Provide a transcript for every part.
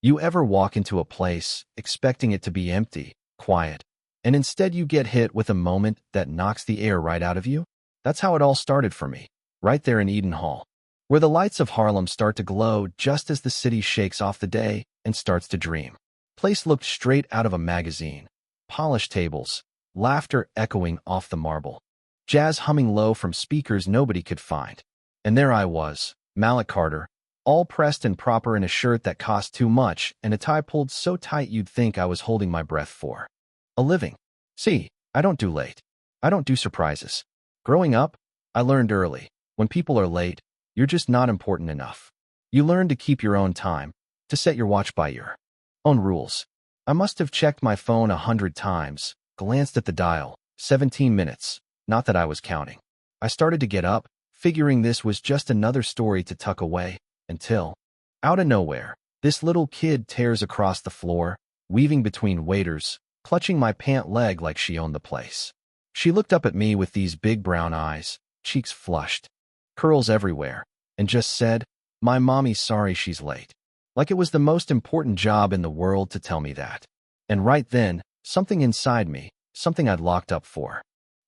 You ever walk into a place expecting it to be empty, quiet, and instead you get hit with a moment that knocks the air right out of you? That's how it all started for me, right there in Eden Hall, where the lights of Harlem start to glow just as the city shakes off the day and starts to dream. Place looked straight out of a magazine. Polished tables, laughter echoing off the marble, jazz humming low from speakers nobody could find. And there I was, Malik Carter, all pressed and proper in a shirt that cost too much and a tie pulled so tight you'd think I was holding my breath for a living. See, I don't do late. I don't do surprises. Growing up, I learned early, when people are late, you're just not important enough. You learn to keep your own time, to set your watch by your own rules. I must have checked my phone 100 times, glanced at the dial, 17 minutes, not that I was counting. I started to get up, figuring this was just another story to tuck away, until, out of nowhere, this little kid tears across the floor, weaving between waiters, clutching my pant leg like she owned the place. She looked up at me with these big brown eyes, cheeks flushed, curls everywhere, and just said, "My mommy's sorry she's late." Like it was the most important job in the world to tell me that. And right then, something inside me, something I'd locked up for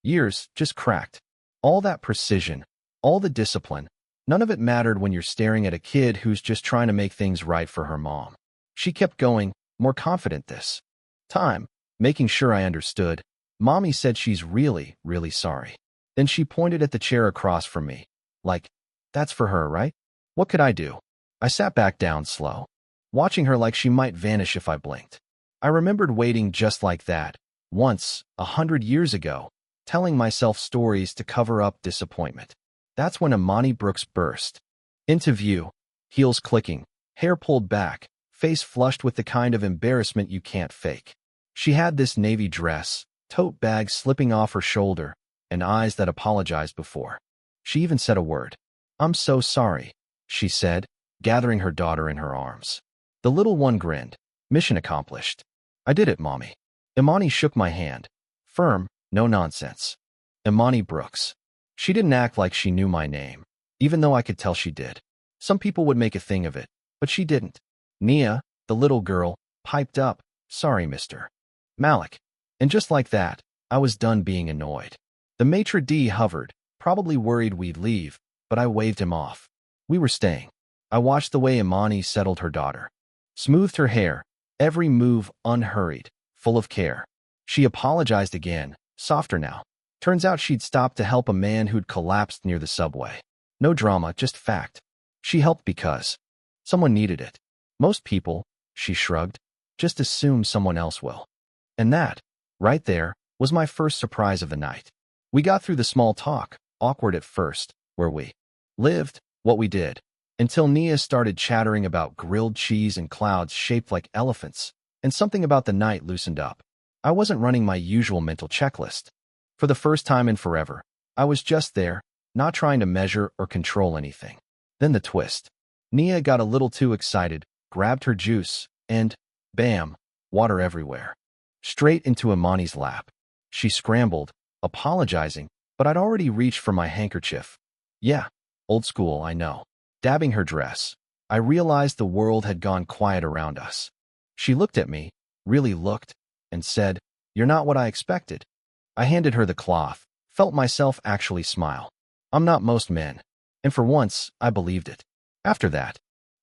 years, just cracked. All that precision, all the discipline, none of it mattered when you're staring at a kid who's just trying to make things right for her mom. She kept going, more confident this time, making sure I understood. "Mommy said she's really, really sorry." Then she pointed at the chair across from me, like, "That's for her, right?" What could I do? I sat back down slow, watching her like she might vanish if I blinked. I remembered waiting just like that, once, 100 years ago, telling myself stories to cover up disappointment. That's when Imani Brooks burst into view, heels clicking, hair pulled back, face flushed with the kind of embarrassment you can't fake. She had this navy dress, tote bag slipping off her shoulder, and eyes that apologized before she even said a word. "I'm so sorry," she said, gathering her daughter in her arms. The little one grinned. Mission accomplished. "I did it, Mommy." Imani shook my hand. Firm, no nonsense. Imani Brooks. She didn't act like she knew my name, even though I could tell she did. Some people would make a thing of it, but she didn't. Nia, the little girl, piped up, "Sorry, Mr. Malik." And just like that, I was done being annoyed. The maitre d' hovered, probably worried we'd leave, but I waved him off. We were staying. I watched the way Imani settled her daughter, smoothed her hair, every move unhurried, full of care. She apologized again, softer now. Turns out she'd stopped to help a man who'd collapsed near the subway. No drama, just fact. She helped because someone needed it. Most people, she shrugged, just assume someone else will. And that, right there, was my first surprise of the night. We got through the small talk, awkward at first, where we lived, what we did, until Nia started chattering about grilled cheese and clouds shaped like elephants, and something about the night loosened up. I wasn't running my usual mental checklist. For the first time in forever, I was just there, not trying to measure or control anything. Then the twist. Nia got a little too excited, grabbed her juice, and, bam, water everywhere. Straight into Imani's lap. She scrambled, apologizing, but I'd already reached for my handkerchief. Yeah, old school, I know. Dabbing her dress, I realized the world had gone quiet around us. She looked at me, really looked, and said, "You're not what I expected." I handed her the cloth, felt myself actually smile. I'm not most men. And for once, I believed it. After that,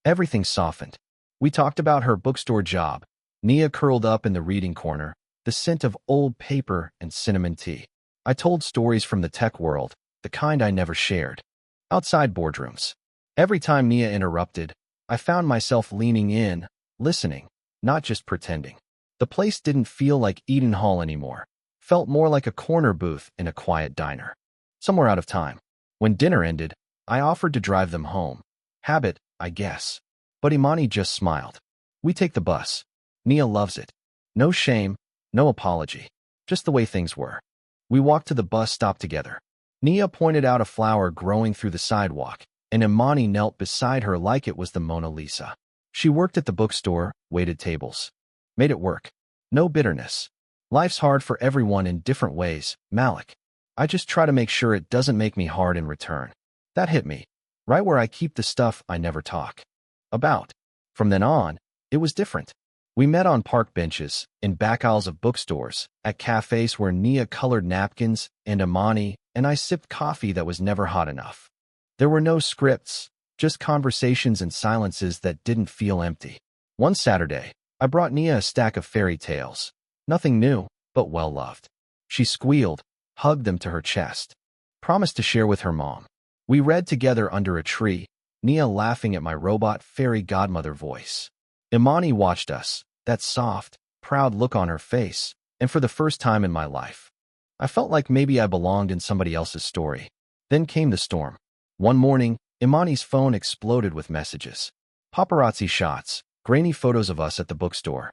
everything softened. We talked about her bookstore job. Nia curled up in the reading corner, the scent of old paper and cinnamon tea. I told stories from the tech world, the kind I never shared. Outside boardrooms. Every time Nia interrupted, I found myself leaning in, listening, not just pretending. The place didn't feel like Eden Hall anymore. Felt more like a corner booth in a quiet diner. Somewhere out of time. When dinner ended, I offered to drive them home. Habit, I guess. But Imani just smiled. "We take the bus. Nia loves it. No shame, no apology. Just the way things were." We walked to the bus stop together. Nia pointed out a flower growing through the sidewalk, and Imani knelt beside her like it was the Mona Lisa. She worked at the bookstore, waited tables. Made it work. No bitterness. Life's hard for everyone in different ways, Malik. I just try to make sure it doesn't make me hard in return. That hit me. Right where I keep the stuff I never talk about. From then on, It was different. We met on park benches, in back aisles of bookstores, at cafes where Nia colored napkins and Imani and I sipped coffee that was never hot enough. There were no scripts, just conversations and silences that didn't feel empty. One Saturday, I brought Nia a stack of fairy tales. Nothing new, but well-loved. She squealed, hugged them to her chest, promised to share with her mom. We read together under a tree, Nia laughing at my robot fairy godmother voice. Imani watched us, that soft, proud look on her face, and for the first time in my life, I felt like maybe I belonged in somebody else's story. Then came the storm. One morning, Imani's phone exploded with messages. Paparazzi shots, grainy photos of us at the bookstore.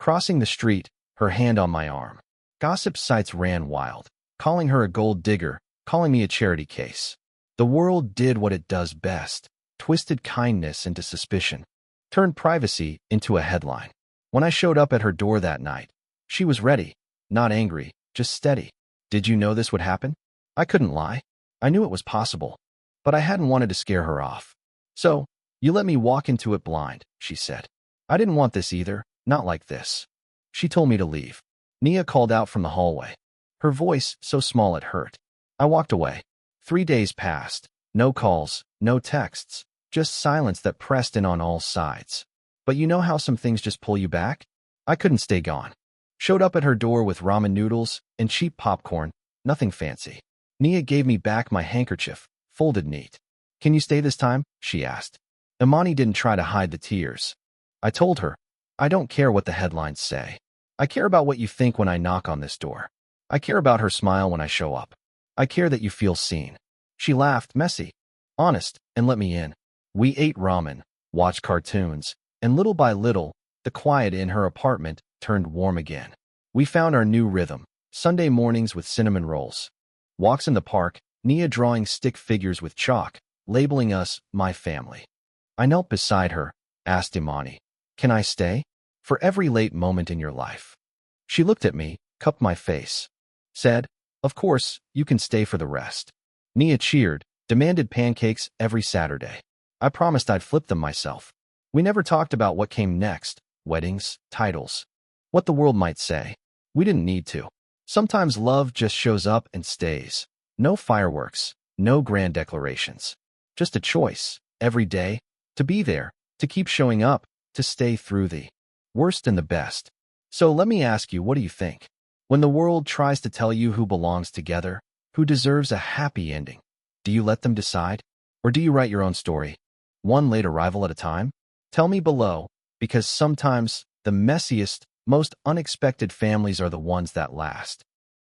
Crossing the street, her hand on my arm. Gossip sites ran wild, calling her a gold digger, calling me a charity case. The world did what it does best, twisted kindness into suspicion, turned privacy into a headline. When I showed up at her door that night, she was ready, not angry, just steady. Did you know this would happen? I couldn't lie. I knew it was possible, but I hadn't wanted to scare her off. So, you let me walk into it blind, she said. I didn't want this either, not like this. She told me to leave. Nia called out from the hallway. Her voice so small it hurt. I walked away. 3 days passed. No calls, no texts, just silence that pressed in on all sides. But you know how some things just pull you back? I couldn't stay gone. Showed up at her door with ramen noodles and cheap popcorn, nothing fancy. Nia gave me back my handkerchief, folded neat. Can you stay this time? She asked. Imani didn't try to hide the tears. I told her, I don't care what the headlines say. I care about what you think when I knock on this door. I care about her smile when I show up. I care that you feel seen. She laughed, messy, honest, and let me in. We ate ramen, watched cartoons, and little by little, the quiet in her apartment turned warm again. We found our new rhythm, Sunday mornings with cinnamon rolls. Walks in the park, Nia drawing stick figures with chalk, labeling us my family. I knelt beside her, asked Imani, can I stay? For every late moment in your life. She looked at me, cupped my face, said, of course, you can stay for the rest. Nia cheered, demanded pancakes every Saturday. I promised I'd flip them myself. We never talked about what came next, weddings, titles, what the world might say. We didn't need to. Sometimes love just shows up and stays. No fireworks, no grand declarations. Just a choice, every day, to be there, to keep showing up, to stay through the worst and the best. So let me ask you, what do you think? When the world tries to tell you who belongs together, who deserves a happy ending, do you let them decide? Or do you write your own story, one late arrival at a time? Tell me below, because sometimes the messiest, most unexpected families are the ones that last.